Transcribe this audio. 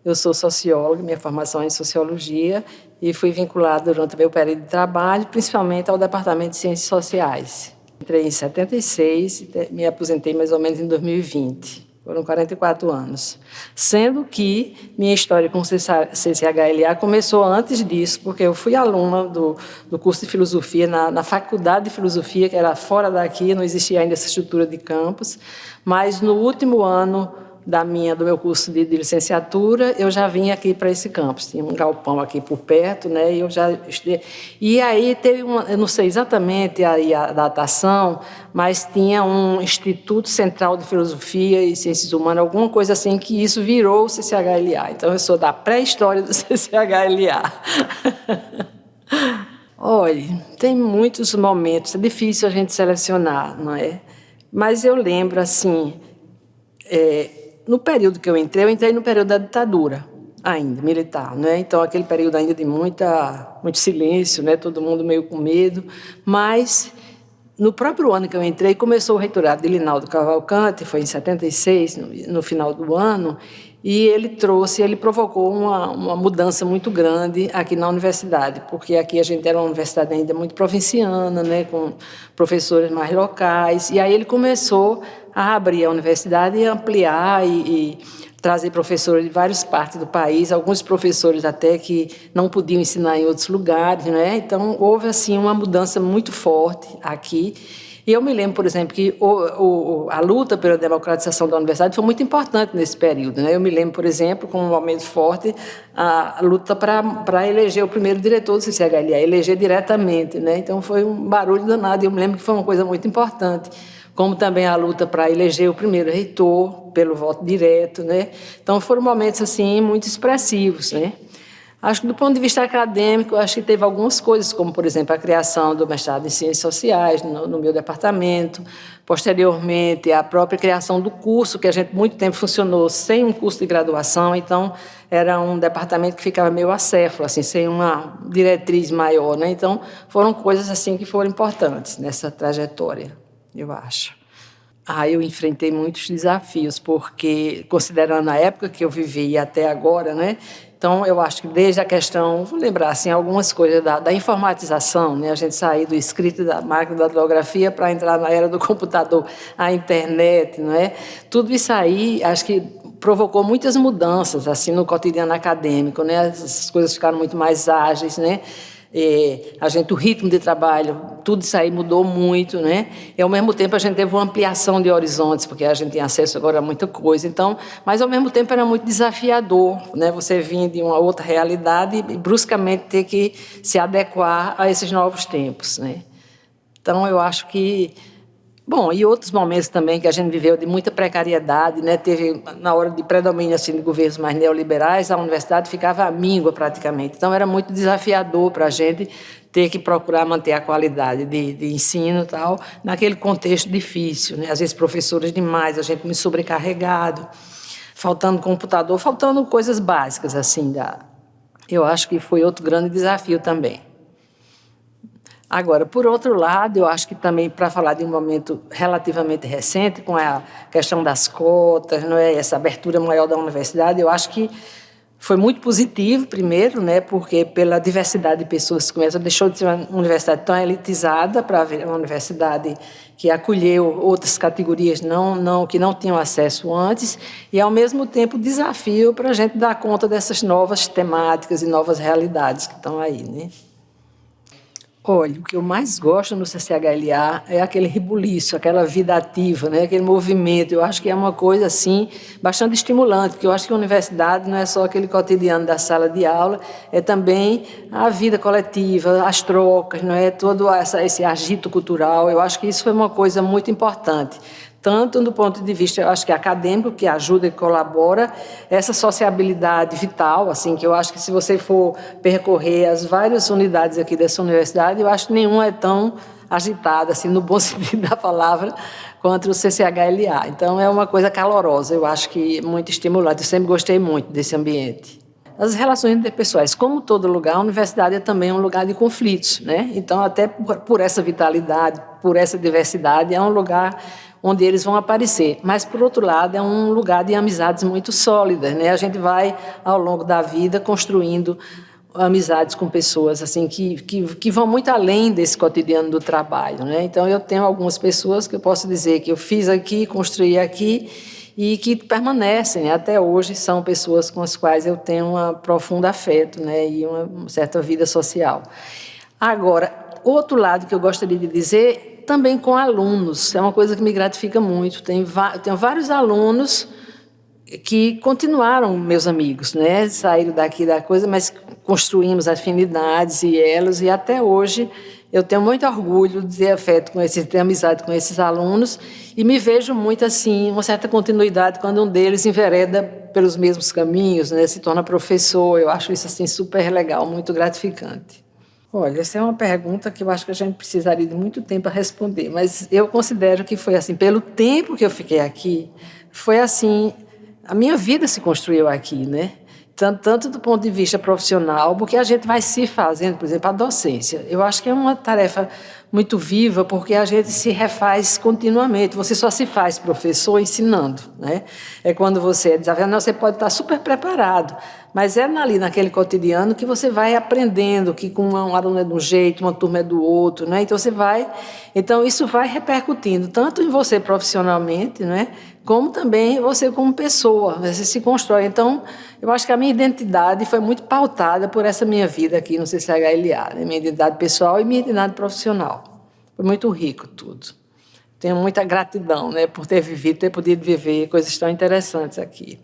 Eu sou socióloga, minha formação é em sociologia e fui vinculada durante o meu período de trabalho, principalmente ao Departamento de Ciências Sociais. Entrei em 76 e me aposentei mais ou menos em 2020. Foram 44 anos. Sendo que minha história com o CCHLA começou antes disso, porque eu fui aluna do curso de filosofia na faculdade de filosofia, que era fora daqui, não existia ainda essa estrutura de campus, mas no último ano do meu curso de licenciatura, eu já vim aqui para esse campus. Tinha um galpão aqui por perto, né? E eu já estudei. E aí teve eu não sei exatamente a datação, mas tinha um Instituto Central de Filosofia e Ciências Humanas, alguma coisa assim, que isso virou o CCHLA. Então, eu sou da pré-história do CCHLA. Olha, tem muitos momentos, é difícil a gente selecionar, não é? Mas eu lembro, assim, no período que eu entrei no período da ditadura, ainda, militar, né? Então, aquele período ainda de muito silêncio, né? Todo mundo meio com medo, mas no próprio ano que eu entrei, começou o reitorado de Linaldo Cavalcante, foi em 76, no final do ano, e ele provocou uma mudança muito grande aqui na universidade, porque aqui a gente era uma universidade ainda muito provinciana, né, com professores mais locais, e aí ele começou a abrir a universidade e ampliar e trazer professores de várias partes do país, alguns professores até que não podiam ensinar em outros lugares, né? Então, houve assim uma mudança muito forte aqui. E eu me lembro, por exemplo, que a luta pela democratização da universidade foi muito importante nesse período, né? Eu me lembro, por exemplo, com um momento forte, a luta para eleger o primeiro diretor do CCHLA, eleger diretamente, né? Então, foi um barulho danado, e eu me lembro que foi uma coisa muito importante, como também a luta para eleger o primeiro reitor pelo voto direto, né? Então, foram momentos, assim, muito expressivos, né? Acho que, do ponto de vista acadêmico, acho que teve algumas coisas, como, por exemplo, a criação do mestrado em Ciências Sociais no meu departamento, posteriormente, a própria criação do curso, que a gente muito tempo funcionou sem um curso de graduação, então, era um departamento que ficava meio acéfalo, assim, sem uma diretriz maior, né? Então, foram coisas, assim, que foram importantes nessa trajetória, eu acho. Eu enfrentei muitos desafios, porque, considerando a época que eu vivi e até agora, né? Então, eu acho que desde a questão, vou lembrar, assim, algumas coisas da informatização, né? A gente sair do escrito da máquina da datilografia para entrar na era do computador, a internet, não é? Tudo isso aí, acho que provocou muitas mudanças, assim, no cotidiano acadêmico, né? As coisas ficaram muito mais ágeis, né? O ritmo de trabalho, tudo isso aí mudou muito, né? E, ao mesmo tempo, a gente teve uma ampliação de horizontes, porque a gente tem acesso agora a muita coisa. Então, mas, ao mesmo tempo, era muito desafiador, né? Você vinha de uma outra realidade e, bruscamente, ter que se adequar a esses novos tempos, né? Então, eu acho que... Bom, e outros momentos também que a gente viveu de muita precariedade, né? Teve, na hora de predomínio assim, de governos mais neoliberais, a universidade ficava à míngua praticamente. Então, era muito desafiador para a gente ter que procurar manter a qualidade de ensino e tal, naquele contexto difícil, né? Às vezes, professores demais, a gente muito sobrecarregado, faltando computador, faltando coisas básicas, assim. Eu acho que foi outro grande desafio também. Agora, por outro lado, eu acho que também, para falar de um momento relativamente recente, com a questão das cotas, não é? Essa abertura maior da universidade, eu acho que foi muito positivo, primeiro, né? Porque pela diversidade de pessoas que começam, deixou de ser uma universidade tão elitizada para uma universidade que acolheu outras categorias que não tinham acesso antes, e, ao mesmo tempo, desafio para a gente dar conta dessas novas temáticas e novas realidades que estão aí, né? Olha, o que eu mais gosto no CCHLA é aquele rebuliço, aquela vida ativa, né? Aquele movimento. Eu acho que é uma coisa assim bastante estimulante, porque eu acho que a universidade não é só aquele cotidiano da sala de aula, é também a vida coletiva, as trocas, não é? Todo esse agito cultural. Eu acho que isso foi uma coisa muito importante, tanto do ponto de vista, eu acho que acadêmico, que ajuda e colabora, essa sociabilidade vital, assim, que eu acho que, se você for percorrer as várias unidades aqui dessa universidade, eu acho que nenhuma é tão agitada, assim, no bom sentido da palavra, quanto o CCHLA. Então, é uma coisa calorosa, eu acho que muito estimulante. Eu sempre gostei muito desse ambiente. as relações interpessoais. Como todo lugar, a universidade é também um lugar de conflitos, né? Então, até por essa vitalidade, por essa diversidade, é um lugar onde eles vão aparecer. Mas, por outro lado, é um lugar de amizades muito sólidas, né? A gente vai, ao longo da vida, construindo amizades com pessoas assim que vão muito além desse cotidiano do trabalho, né? Então, eu tenho algumas pessoas que eu posso dizer que eu fiz aqui, construí aqui, e que permanecem, né? Até hoje, são pessoas com as quais eu tenho um profundo afeto, né? E uma certa vida social. Agora, outro lado que eu gostaria de dizer, também com alunos, é uma coisa que me gratifica muito. Tenho vários alunos que continuaram meus amigos, né? Saíram daqui da coisa, mas construímos afinidades e elos, e até hoje eu tenho muito orgulho de ter afeto com esses, ter amizade com esses alunos, e me vejo muito assim, uma certa continuidade quando um deles envereda pelos mesmos caminhos, né? Se torna professor. Eu acho isso assim super legal, muito gratificante. Olha, essa é uma pergunta que eu acho que a gente precisaria de muito tempo para responder, mas eu considero que foi assim, pelo tempo que eu fiquei aqui, foi assim, a minha vida se construiu aqui, né? Tanto do ponto de vista profissional, porque a gente vai se fazendo, por exemplo, a docência. Eu acho que é uma tarefa muito viva, porque a gente se refaz continuamente. Você só se faz professor ensinando, né? É quando você é desafiado, você pode estar super preparado, mas é ali naquele cotidiano que você vai aprendendo que com um aluno é de um jeito, uma turma é do outro, né? Então isso vai repercutindo tanto em você profissionalmente, né? Como também você como pessoa, você se constrói. Então, eu acho que a minha identidade foi muito pautada por essa minha vida aqui no CCHLA, né? Minha identidade pessoal e minha identidade profissional. Foi muito rico tudo. Tenho muita gratidão, né, por ter vivido, ter podido viver coisas tão interessantes aqui.